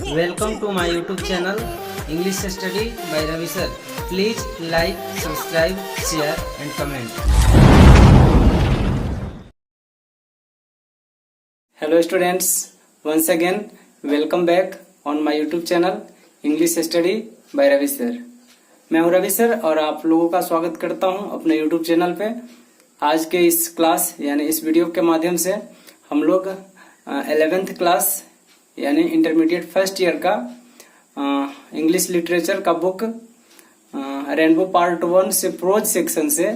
Welcome to my YouTube channel English Study by Ravi Sir. Please like, subscribe, share and comment. Hello students, once again welcome back on my YouTube channel English Study by Ravi Sir. मैं हूं Ravi sir और आप लोगों का स्वागत करता हूं अपने YouTube चैनल पे। आज के इस क्लास यानी इस वीडियो के माध्यम से हम लोग 11th क्लास यानी इंटरमीडिएट फर्स्ट ईयर का इंग्लिश लिटरेचर का बुक रेनबो पार्ट 1 से प्रोज सेक्शन से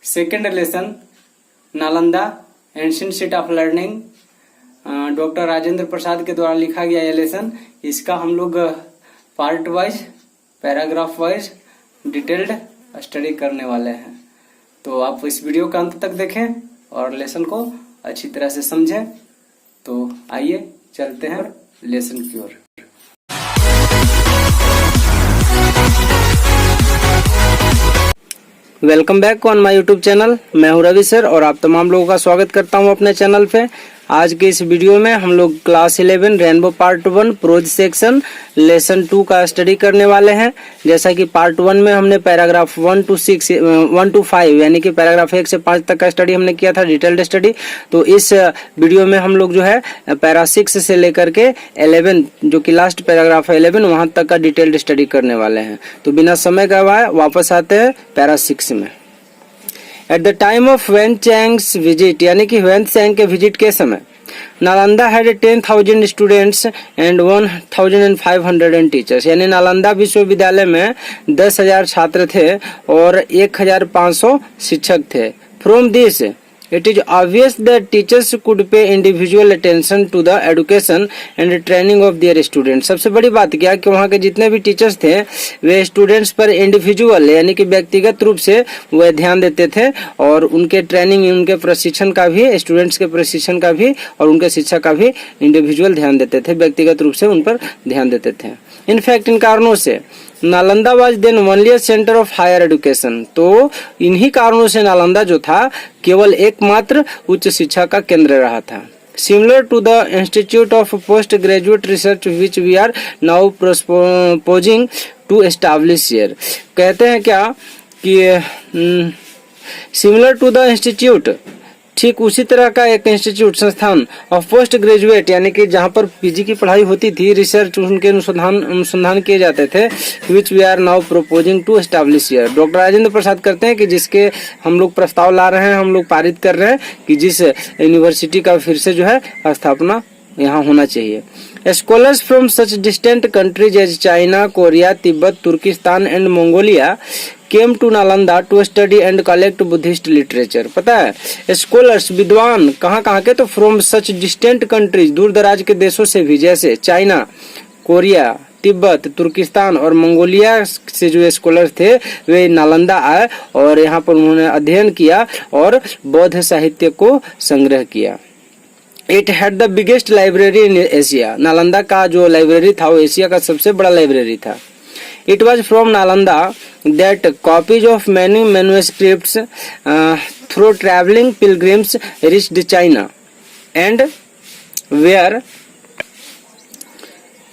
second lesson Nalanda ancient city of learning doctor Rajendra Prasad के द्वारा लिखा गया यह लेसन, इसका हम लोग part wise paragraph wise detailed study करने वाले हैं। तो आप इस वीडियो का अंत तक देखें और लेसन को अच्छी तरह से समझें। तो आइए चलते हैं लेसन की ओर। Welcome back on my YouTube channel. मैं हूं रवि सर और आप तमाम लोगों का स्वागत करता हूं अपने चैनल पे। आज के इस वीडियो में हम लोग class 11 rainbow part 1 pros section lesson 2 का स्टडी करने वाले हैं। जैसा कि पार्ट 1 में हमने पैराग्राफ 1 to 5 यानी कि पैराग्राफ 1 से 5 तक का स्टडी हमने किया था, डिटेल्ड स्टडी। तो इस वीडियो में हम लोग जो है पैरा 6 से लेकर के 11 जो कि लास्ट पैराग्राफ है 11 वहां तक का डिटेल्ड स्टडी करने वाले हैं। तो बिना समय गवाए वापस आते हैं पैरा 6 में। At the time of when Chang's visit यानी कि वेन चैंग के विजिट के समय Nalanda had 10,000 students and 1,500 teachers यानी नालंदा विश्वविद्यालय में 10,000 छात्र थे और 1,500 शिक्षक थे। From this it is obvious that teachers could pay individual attention to the education and training of their students। सबसे बड़ी बात क्या कि वहाँ के जितने भी टीचर्स थे वे स्टूडेंट्स पर इंडिविजुअल यानी कि व्यक्तिगत रूप से वह ध्यान देते थे और उनके ट्रेनिंग उनके प्रशिक्षण का भी स्टूडेंट्स के प्रशिक्षण का भी और उनके शिक्षा का भी इंडिविजुअल ध्यान देते थे, व्यक्तिगत रूप से उन पर ध्यान देते थे। इनफैक्ट इन कारणों से Nalanda was then only centre of higher education. तो इन्हीं कारणों से नालंदा जो था केवल एकमात्र उच्च शिक्षा का केंद्र रहा था। Similar to the institute of post graduate research which we are now proposing to establish here. कहते हैं क्या कि सिमिलर टू द इंस्टीट्यूट, ठीक उसी तरह का एक इंस्टीट्यूट संस्थान ऑफ पोस्ट ग्रेजुएट यानी कि जहां पर पीजी की पढ़ाई होती थी, रिसर्च उनके अनुसंधान किए जाते थे, which we are now proposing to establish here. Doctor Rajendra Prasad करते हैं कि जिसके हम लोग प्रस्ताव ला रहे हैं, हम लोग पारित कर रहे हैं कि जिस यूनिवर्सिटी का फिर से जो है स्थापना यहाँ होना चाहिए। Scholars from such distant countries as China, Korea, Tibet, Turkestan and Mongolia came to Nalanda to study and collect Buddhist literature। पता है स्कॉलर्स विद्वान कहाँ के तो फ्रॉम सच डिस्टेंट कंट्रीज दूर दराज के देशों से भी, जैसे चाइना, कोरिया, तिब्बत, तुर्किस्तान और मंगोलिया से जो स्कॉलर थे वे नालंदा आए और यहाँ पर उन्होंने अध्ययन किया और बौद्ध साहित्य को संग्रह किया। It had the biggest library in Asia. Nalanda का जो लाइब्रेरी था वो एशिया का सबसे बड़ा लाइब्रेरी था। It was from Nalanda that copies of many manuscripts through travelling pilgrims reached China and where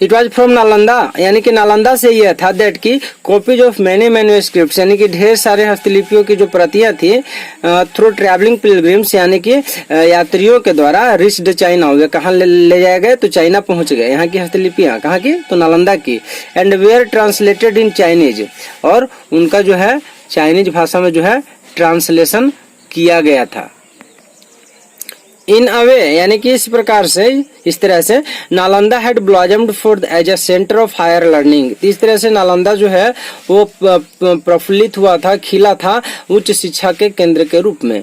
it was from Nalanda यानी कि नालंदा से यह था दैट की कॉपीज ऑफ मैनी मैन्युस्क्रिप्ट्स यानी कि ढेर सारे हस्तलिपियों की जो प्रतियां थी थ्रू ट्रैवलिंग पिलग्रिम्स यानी कि यात्रियों के द्वारा रिच्ड चाइना, वे कहाँ ले जाए गए तो चाइना पहुंच गए। यहाँ की हस्तलिपियां कहाँ की तो नालंदा की। And where translated in Chinese और उनका जो है चाइनीज भाषा में जो है ट्रांसलेशन किया गया था। इन अ वे यानी कि इस प्रकार से इस तरह से Nalanda had blossomed for as a centre of higher learning. इस तरह से नालंदा जो है वो प्रफुल्लित हुआ था, खिला था उच्च शिक्षा के केंद्र के रूप में।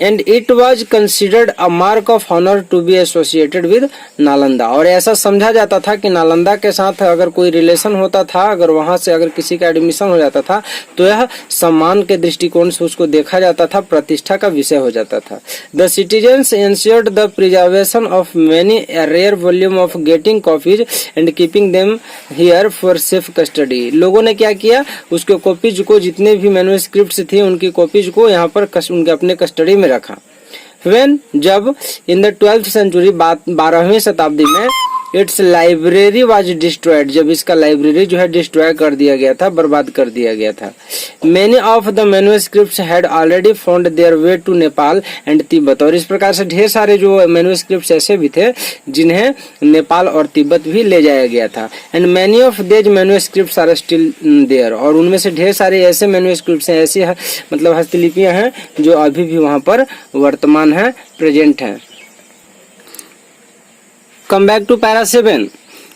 And it was considered a mark of honour to be associated with Nalanda. और ऐसा समझा जाता था कि नालंदा के साथ अगर कोई रिलेशन होता था, अगर वहां से अगर किसी का एडमिशन हो जाता था तो यह सम्मान के दृष्टिकोण से उसको देखा जाता था, प्रतिष्ठा का विषय हो जाता था। The citizens ensured the preservation of many rare volume of getting copies and keeping them here for safe custody. लोगों ने क्या किया, उसके कॉपीज को, जितने भी मैन्युस्क्रिप्ट्स थी उनकी कॉपीज को यहाँ पर उनके अपने कस्टडी में रखा। When जब इन द 12th सेंचुरी 12वीं शताब्दी में इट्स लाइब्रेरी वाज डिस्ट्रॉयड, जब इसका लाइब्रेरी जो है डिस्ट्रॉय कर दिया गया था, बर्बाद कर दिया गया था। Many of the manuscripts had already found their way to Nepal and Tibet, और इस प्रकार से ढेर सारे जो मैन्युस्क्रिप्ट्स ऐसे भी थे जिन्हें नेपाल और तिब्बत भी ले जाया गया था। एंड मेनी ऑफ देज मैन्युस्क्रिप्ट्स आर स्टिल देयर, और उनमें से ढेर सारे ऐसे मैन्युस्क्रिप्ट्स हैं, ऐसी मतलब हस्तलिपियां हैं जो अभी भी वहां पर वर्तमान है, प्रेजेंट है। Come back to para 7.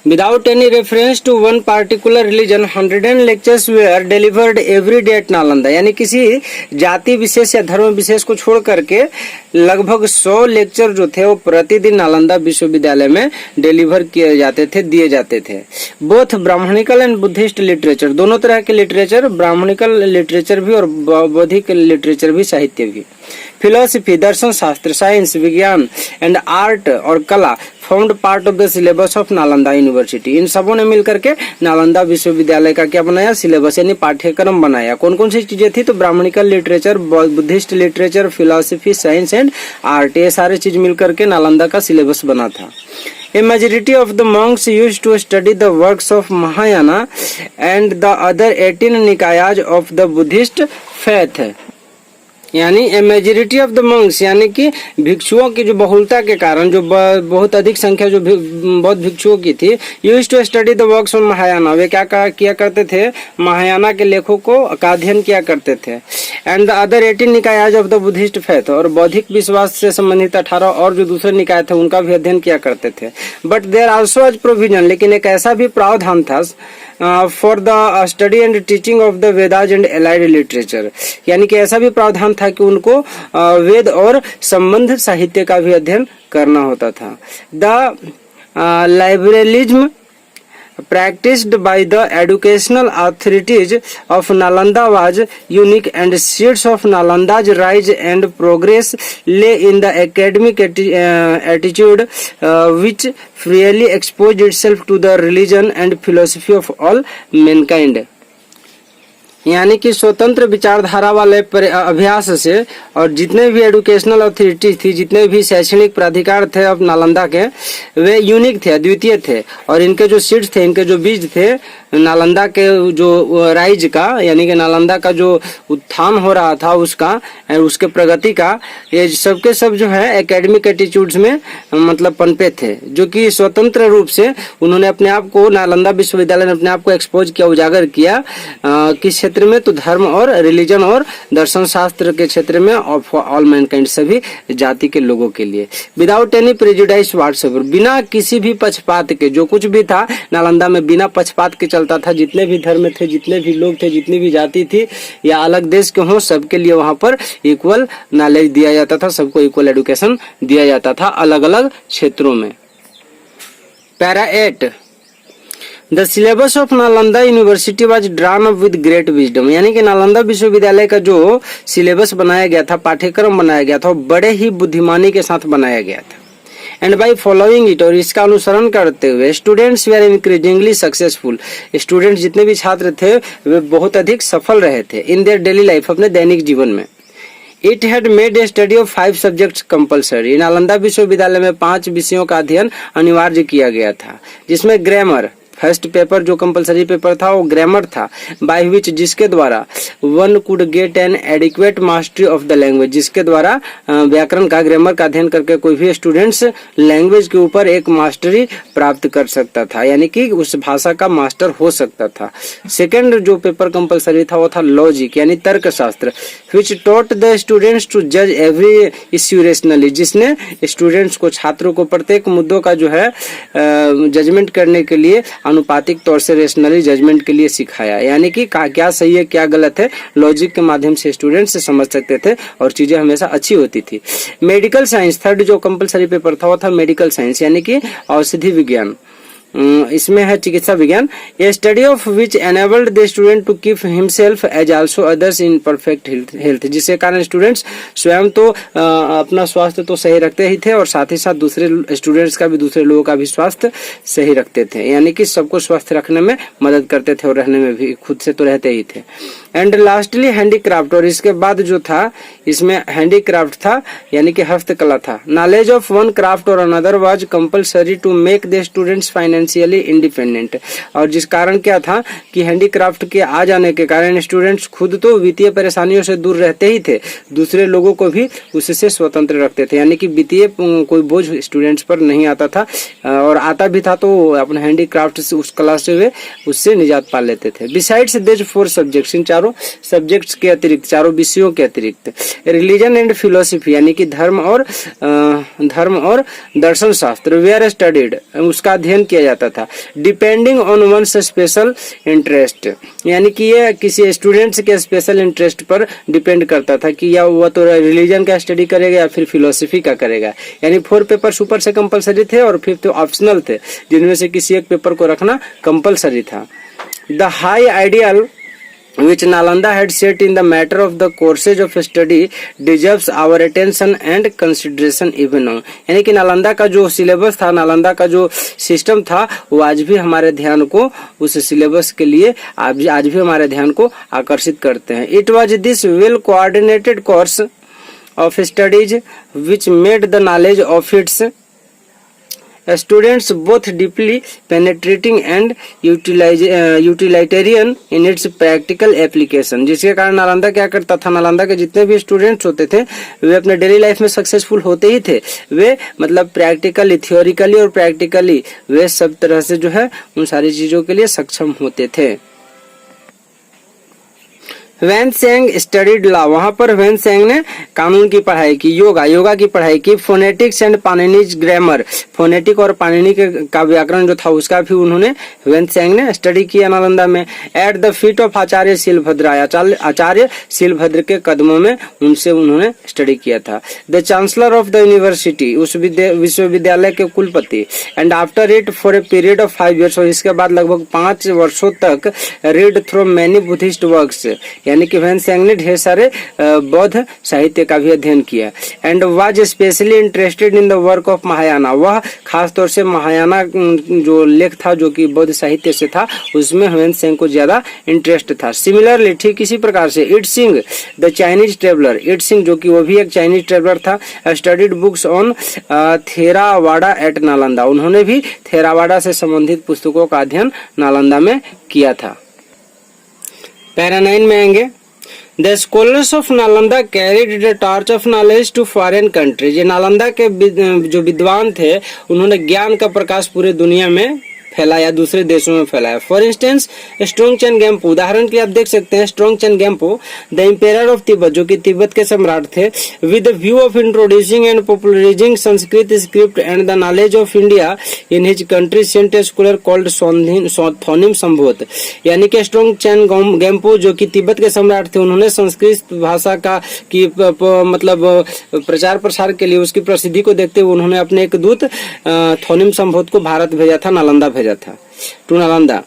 Without any reference to one particular religion, 100 lectures were delivered every day at Nalanda. यानी किसी जाति विशेष या धर्म विशेष को छोड़ करके लगभग 100 लेक्चर जो थे वो प्रतिदिन नालंदा विश्वविद्यालय में डिलीवर किए जाते थे, दिए जाते थे। Both Brahmanical and Buddhist literature, दोनों तरह के लिटरेचर, ब्राह्मणिकल लिटरेचर भी और बौद्धिक लिटरेचर भी, साहित्य भी। फिलोसफी, दर्शन शास्त्र, साइंस, विज्ञान एंड आर्ट और कला formed part of the syllabus of Nalanda university. इन सबों ने मिलकर के नालंदा विश्वविद्यालय का क्या बनाया, सिलेबस यानी पाठ्यक्रम बनाया। कौन कौन सी चीजें थी, तो Brahmanical literature, Buddhist literature, philosophy, science and art, ये सारे चीज मिलकर के नालंदा का सिलेबस बना था। A majority of the monks used to study the works of Mahayana and the other 18 Nikayas of the Buddhist faith. यानी ए मेजोरिटी ऑफ द मंक्स, यानी कि भिक्षुओं की जो बहुलता के कारण, जो बहुत अधिक संख्या जो बौद्ध भिक्षुओं की थी, used to study the works of Mahayana, वे क्या किया करते थे, महायाना के लेखों का अध्ययन किया करते थे। And the other 18 nikayas of the Buddhist faith, और बौद्धिक विश्वास से संबंधित 18 और जो दूसरे निकाय थे उनका भी अध्ययन किया करते थे। But there also was provision, लेकिन एक ऐसा भी प्रावधान था for the study and teaching of the Vedas and allied literature, यानी कि ऐसा भी प्रावधान था कि उनको वेद और संबंध साहित्य का भी अध्ययन करना होता था। The liberalism practiced by the educational authorities of Nalanda was unique, and seeds of Nalanda's rise and progress lay in the academic attitude which freely exposed itself to the religion and philosophy of all mankind. यानी कि स्वतंत्र विचारधारा वाले अभ्यास से, और जितने भी एजुकेशनल अथॉरिटी थी, जितने भी शैक्षणिक प्राधिकार थे अब नालंदा के, वे यूनिक थे, अद्वितीय थे, और इनके जो सीड्स थे, इनके जो बीज थे, नालंदा के जो राइज का, यानी कि नालंदा का जो उत्थान हो रहा था उसका, उसके प्रगति का, ये सबके सब जो है एकेडमिक एटीट्यूड्स में मतलब पनपे थे, जो कि स्वतंत्र रूप से उन्होंने अपने आप को, नालंदा विश्वविद्यालय ने अपने आप को एक्सपोज किया, उजागर किया किस क्षेत्र में, तो धर्म और रिलीजन और दर्शन शास्त्र के क्षेत्र में, ऑफ ऑल मैनकाइंड, सभी जाति के लोगों के लिए। विदाउट एनी प्रेजुडाइज व्हाटसएवर, बिना किसी भी पक्षपात के, जो कुछ भी था नालंदा में बिना पक्षपात के चलता था। जितने भी धर्म थे, जितने भी लोग थे, जितनी भी जाति थी या अलग देश के हों, सबके लिए वहां पर इक्वल नॉलेज दिया जाता था, सबको इक्वल एजुकेशन दिया जाता था अलग अलग क्षेत्रों में। Para 8, the syllabus of Nalanda university was drawn up with great wisdom, यानी कि नालंदा विश्वविद्यालय का जो सिलेबस बनाया गया था, पाठ्यक्रम बनाया गया था, वो बड़े ही बुद्धिमानी के साथ बनाया गया था। एंड बाई फॉलोइंग इट, और इसका अनुसरण करते हुए, students were increasingly successful, students जितने भी छात्र थे वे बहुत अधिक सफल रहे थे इन देयर डेली लाइफ, अपने दैनिक जीवन में। It had made a study of 5 subjects compulsory, Nalanda विश्वविद्यालय में 5 विषयों का अध्ययन अनिवार्य किया गया था, जिसमें ग्रामर, फर्स्ट पेपर जो कंपलसरी पेपर था वो ग्रामर था, बाय विच, जिसके द्वारा one could get an adequate mastery of the language, जिसके द्वारा व्याकरण का, ग्रामर का अध्ययन करके कोई भी स्टूडेंट्स लैंग्वेज के ऊपर एक मास्टरी प्राप्त कर सकता था, यानी कि उस भाषा का मास्टर हो सकता था। सेकेंड जो पेपर कंपलसरी था वो था लॉजिक, यानी तर्क शास्त्र, विच टॉट द स्टूडेंट्स टू जज एवरी इश्यू रेशनली, जिसने स्टूडेंट्स को, छात्रों को प्रत्येक मुद्दों का जो है जजमेंट करने के लिए अनुपातिक तौर से रेशनली जजमेंट के लिए सिखाया, यानी कि क्या सही है क्या गलत है, लॉजिक के माध्यम से स्टूडेंट्स से समझ सकते थे और चीजें हमेशा अच्छी होती थी। मेडिकल साइंस, थर्ड जो कंपलसरी पेपर था वो था मेडिकल साइंस, यानी कि औषधि विज्ञान, इसमें है चिकित्सा विज्ञान। A study of which enabled the student to keep himself as also others in perfect health, जिसके कारण स्टूडेंट्स स्वयं तो अपना स्वास्थ्य तो सही रखते ही थे और साथ ही साथ दूसरे स्टूडेंट्स का भी, दूसरे लोगों का भी स्वास्थ्य सही रखते थे, यानी कि सबको स्वस्थ रखने में मदद करते थे और रहने में भी खुद से तो रहते ही थे। एंड लास्टली हैंडीक्राफ्ट, और इसके बाद जो था इसमें हैंडीक्राफ्ट था यानी कि हस्तकला था। नॉलेज ऑफ वन क्राफ्ट और another was compulsory to make the students financially independent, और जिस कारण क्या था कि हैंडीक्राफ्ट के आ जाने के कारण स्टूडेंट्स खुद तो वित्तीय परेशानियों से दूर रहते ही थे, दूसरे लोगों को भी उससे स्वतंत्र रखते थे, यानी कि वित्तीय कोई बोझ स्टूडेंट्स पर नहीं आता था, और आता भी था तो अपने हैंडीक्राफ्ट से, उस कला से वे उससे निजात पा लेते थे। बिसाइड्स दिस 4 सब्जेक्ट्स, इन चारों सब्जेक्ट्स के अतिरिक्त, चारों विषयों के अतिरिक्त, रिलीजन एंड फिलोसफी यानी कि धर्म और दर्शन शास्त्र वेयर स्टडीड, उसका अध्ययन किया जाता था। Depending on one's special interest, यानी कि ये किसी स्टूडेंट्स के स्पेशल इंटरेस्ट पर डिपेंड करता था कि या वह तो रिलीजन का स्टडी करेगा या फिर फिलोसफी का करेगा, यानी 4 पेपर ऊपर से कंपलसरी थे और 5 तो ऑप्शनल थे, जिनमें से किसी एक पेपर को रखना कंपलसरी था। The high ideal which Nalanda had set in the matter of the courses of study deserves our attention and consideration even now, यानी कि नालंदा का जो सिलेबस था, नालंदा का जो सिस्टम था, वो आज भी हमारे ध्यान को, उस सिलेबस के लिए आज भी हमारे ध्यान को आकर्षित करते हैं। It was this well coordinated course of studies which made the knowledge of its students both deeply penetrating and utilitarian in its practical application, जिसके कारण नालंदा क्या करता था, नालंदा के जितने भी स्टूडेंट्स होते थे वे अपने डेली लाइफ में सक्सेसफुल होते ही थे, वे मतलब प्रैक्टिकली, थियोरिकली और प्रैक्टिकली वे सब तरह से जो है उन सारी चीजों के लिए सक्षम होते थे। वैन सेंग स्टडीड लॉ, वहां पर वैन सेंग ने कानून की पढ़ाई की, योगा की पढ़ाई की। फोनेटिक्स एंड पाणिनीज ग्रामर, फोनेटिक और पाणिनी का व्याकरण जो था उसका भी उन्होंने, वैन सेंग ने स्टडी किया नालंदा में। एट द फीट ऑफ आचार्य शीलभद्र, आचार्य शीलभद्र के कदमों में उनसे उन्होंने स्टडी किया था। The chancellor of the university, उस विश्वविद्यालय के कुलपति। And after it for a period of 5 years, और इसके बाद लगभग 5 वर्षों तक read through many Buddhist works, यानी कि वैन सेंग ने ढेर सारे बौद्ध साहित्य का भी अध्ययन किया। And was specially interested in the work of Mahayana, वह खास तौर से महायाना जो लेख था जो कि बौद्ध साहित्य से था, उसमें वैन सेंग को ज्यादा इंटरेस्ट था। सिमिलरली, ठीक इसी प्रकार से Itsing the Chinese traveller, Itsing जो कि वो भी एक चाइनीज ट्रेवलर था, studied books on Theravada at Nalanda, उन्होंने भी थेरावाडा से संबंधित पुस्तकों का अध्ययन नालंदा में किया था। पैरा 9 में आएंगे। The scholars of Nalanda carried the torch of knowledge to foreign countries, ये नालंदा के जो विद्वान थे उन्होंने ज्ञान का प्रकाश पूरे दुनिया में फैलाया, दूसरे देशों में फैलाया। फॉर इंस्टेंस स्ट्रोंगचेन गेम्पो, उदाहरण के लिए आप देख सकते हैं Strongtsen Gampo the emperor of Tibet, जो कि तिब्बत के सम्राट थे, with the view of introducing and popularising Sanskrit script and the knowledge of India in his country, sent a scholar called Thonmi Sambhota, यानी कि स्ट्रोंगचेन गेम्पो जो कि तिब्बत के सम्राट थे, उन्होंने संस्कृत भाषा का की मतलब प्रचार प्रसार के लिए उसकी प्रसिद्धि को देखते हुए उन्होंने अपने एक दूत थोनिम संभोत को भारत भेजा था, नालंदा भेजा था, to Nalanda.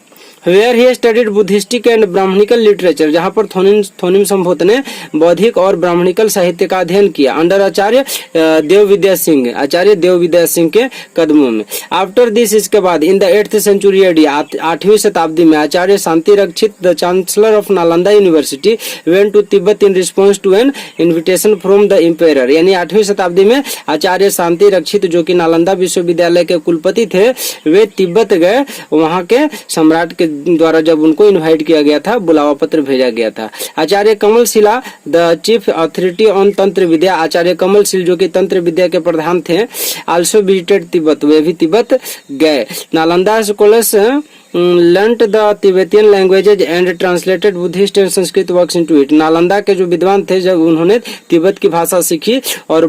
Where he studied Buddhistic and Brahmanical literature, जहां पर थोनिम संभोत ने बौद्धिक और ब्राह्मणिकल साहित्य का अध्ययन किया, अंडर आचार्य देव विद्या सिंह, आचार्य देव विद्या सिंह के कदमों में। आफ्टर दिस, इसके बाद in the 8th century AD, 8वीं शताब्दी में Acharya Shanti Rakshit the chancellor of Nalanda university went to Tibet in response to an invitation from the emperor, यानी 8वीं शताब्दी में आचार्य शांति रक्षित जो कि नालंदा विश्वविद्यालय के कुलपति थे, वे तिब्बत गए, वहां के सम्राट के द्वारा जब उनको इनवाइट किया गया था, बुलावा पत्र भेजा गया था। आचार्य कमल शिला द चीफ अथॉरिटी ऑन तंत्र विद्या, आचार्य कमल शिल जो कि तंत्र विद्या के प्रधान थे, आल्सो विजिटेड तिब्बत, वे भी तिब्बत गए। Nalanda scholars learnt the Tibetan languages and translated Buddhist and Sanskrit works into it. Nalanda के जो विद्वान थे जब उन्होंने तिब्बत की भाषा सीखी और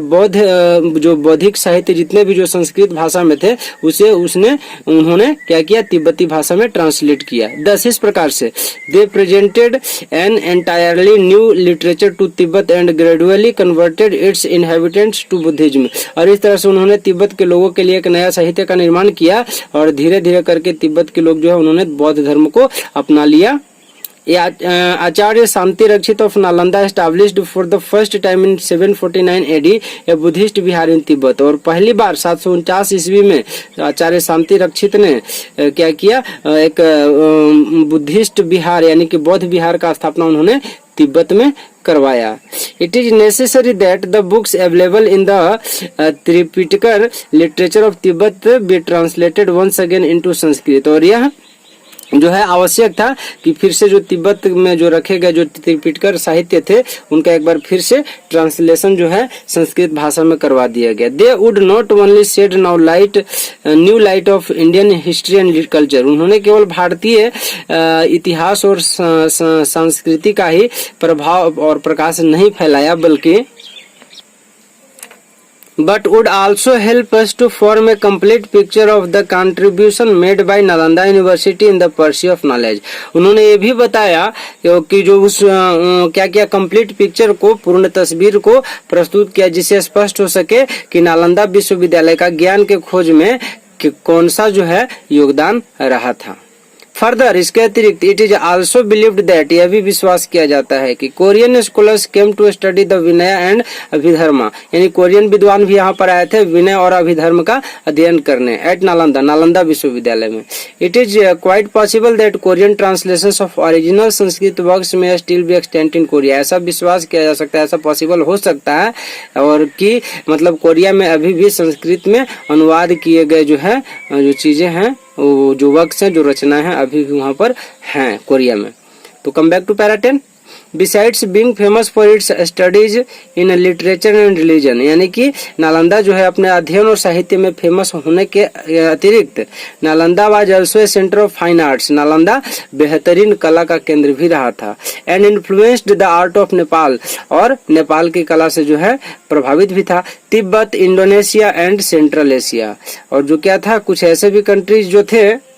जो बौद्धिक साहित्य जितने भी जो संस्कृत भाषा में थे उन्होंने क्या किया, तिब्बती भाषा में ट्रांसलेट किया। दस इस प्रकार से they presented an entirely new literature to Tibet and gradually converted its inhabitants to Buddhism। और इस तरह से उन्होंने तिब्बत के लोगों के लिए एक नया साहित्य का निर्माण किया और धीरे धीरे करके तिब्बत के लोग जो है उन्होंने बौद्ध धर्म को अपना लिया। Acharya Shanti Rakshit of Nalanda established for the first time in 749 AD a Buddhist vihara in Tibet. और पहली बार 749 ईस्वी में आचार्य शांति रक्षित ने क्या किया, एक बुद्धिस्ट बिहार यानी कि बौद्ध बिहार का स्थापना उन्होंने तिब्बत में करवाया। It is necessary that the books available in the Tripitaka literature of Tibet be translated once again into Sanskrit. और यह जो है आवश्यक था कि फिर से जो तिब्बत में जो रखे गए जो त्रिपिटकर साहित्य थे उनका एक बार फिर से ट्रांसलेशन जो है संस्कृत भाषा में करवा दिया गया। They would not only shed new light of Indian history and culture. उन्होंने केवल भारतीय इतिहास और संस्कृति का ही प्रभाव और प्रकाश नहीं फैलाया बल्कि but would also help us to form a complete picture of the contribution made by Nalanda University in the pursuit of knowledge। उन्होंने ये भी बताया कि जो उस क्या किया, कंप्लीट पिक्चर को, पूर्ण तस्वीर को प्रस्तुत किया जिससे स्पष्ट हो सके कि नालंदा विश्वविद्यालय का ज्ञान के खोज में कौन सा जो है योगदान रहा था। फर्दर इसके अतिरिक्त it is also believed that, यह भी विश्वास किया जाता है कि Korean scholars came to study the Vinaya and Abhidharma, यानी कोरियन विद्वान भी यहाँ पर आए थे विनय और अभिधर्म का अध्ययन करने एट नालंदा विश्वविद्यालय में। It is quite possible that Korean translations of original Sanskrit works may still be extant in Korea. ऐसा विश्वास किया जा सकता है, ऐसा पॉसिबल हो सकता है और कि मतलब कोरिया में अभी भी संस्कृत में अनुवाद किए गए जो है जो चीजें हैं वो जो वर्क्स हैं जो रचना है अभी भी वहां पर हैं कोरिया में। तो come back to para 10। Besides being famous for its studies in literature and religion, यानी कि नालंदा जो है अपने अध्ययन और साहित्य में फेमस होने के अतिरिक्त Nalanda was also a centre of fine arts, Nalanda बेहतरीन कला का केंद्र भी रहा था। And influenced the art of Nepal, और नेपाल की कला से जो है प्रभावित भी था। Tibet, Indonesia and central Asia, और जो क्या था कुछ ऐसे भी कंट्रीज जो थे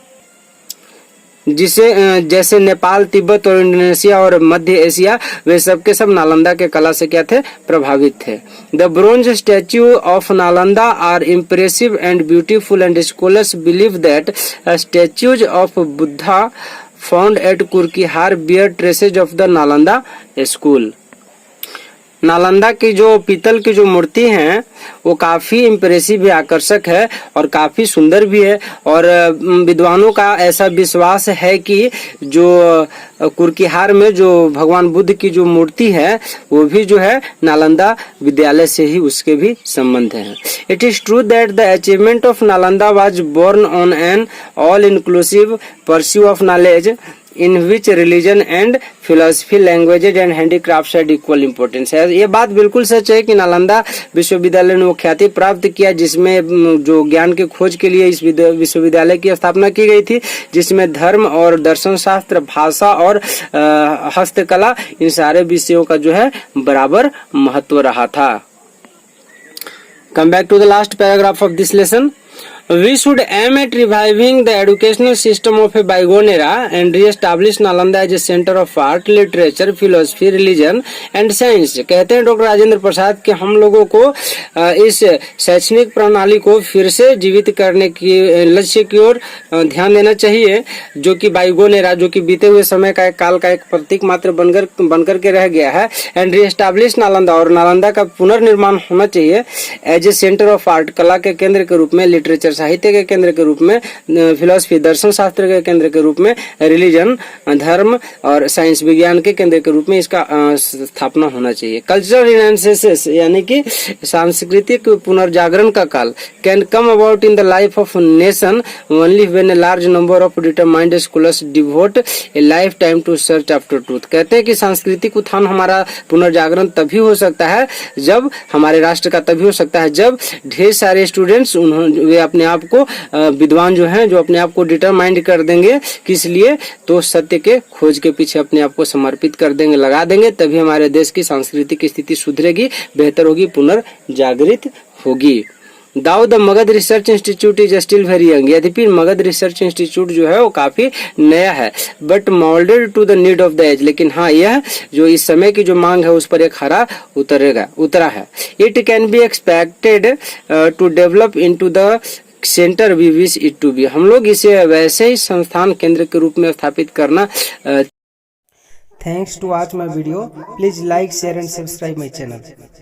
जैसे नेपाल, तिब्बत और इंडोनेशिया और मध्य एशिया, वे सब के सब नालंदा के कला से क्या थे, प्रभावित थे। The bronze statue of Nalanda are impressive and beautiful and scholars believe that statues of Buddha found at Kurkihar bear traces of the Nalanda school. Nalanda की जो पीतल की जो मूर्ति है वो काफी इम्प्रेसिव है, आकर्षक है और काफी सुंदर भी है। और विद्वानों का ऐसा विश्वास है कि जो कुर्कीहार में जो भगवान बुद्ध की जो मूर्ति है वो भी जो है नालंदा विद्यालय से ही उसके भी संबंध है। It is true that the achievement of Nalanda was borne on an all inclusive pursue of knowledge in which religion and philosophy, languages and handicraft had equal importance है। ये बात बिल्कुल सच है कि नालंदा विश्वविद्यालय ने वो ख्याति प्राप्त किया जिसमें जो ज्ञान के खोज के लिए इस विश्वविद्यालय की स्थापना की गई थी, जिसमें धर्म और दर्शन शास्त्र, भाषा और हस्तकला, इन सारे विषयों का जो है बराबर महत्व रहा था। Come back to the last paragraph of this lesson. We should aim at reviving the educational system of a bygone era and re-establish Nalanda as a center of art, literature, philosophy, religion and science। कहते हैं doctor Rajendra प्रसाद कि हम लोगों को इस शैक्षणिक प्रणाली को फिर से जीवित करने की लक्ष्य की ओर ध्यान देना चाहिए, जो कि बाइगोन एरा, जो कि बीते हुए समय का एक काल का एक प्रतीक मात्र बनकर के रह गया है। एंड री-एस्टैब्लिश नालंदा, और नालंदा का पुनर्निर्माण होना चाहिए as a centre of art, कला के केंद्र के रूप में, लिटरेचर साहित्य के केंद्र के रूप में, फिलोसफी दर्शन शास्त्र के केंद्र के रूप में, रिलीजन धर्म और साइंस विज्ञान के केंद्र के रूप में इसका स्थापना होना चाहिए। कल्चरल रिनेसेंस यानी कि सांस्कृतिक पुनर्जागरण का काल can come about in the life of nation only when a large number of determined scholars devote a lifetime to search after truth. कहते हैं कि सांस्कृतिक उत्थान हमारा पुनर्जागरण तभी हो सकता है जब हमारे राष्ट्र का तभी हो सकता है जब ढेर सारे स्टूडेंट्स वे अपने आप को विद्वान जो हैं, जो अपने आप को डिटरमाइंड कर देंगे किस लिए, तो सत्य के खोज के पीछे अपने आप को समर्पित कर देंगे, लगा देंगे, तभी हमारे देश की सांस्कृतिक स्थिति सुधरेगी, बेहतर होगी, पुनर्जागृत होगी। Though the Magadh research institute is still very young. यद्यपि मगध रिसर्च इंस्टीट्यूट जो है वो काफी नया है, but moulded to the need of the age. लेकिन हाँ, यह जो इस समय की जो मांग है उस पर एक हरा उतरा है। It can be expected to develop into the centre we wish it to be. हम लोग इसे वैसे ही संस्थान केंद्र के रूप में स्थापित करना। Thanks to watch my video. Please like, share and subscribe my channel.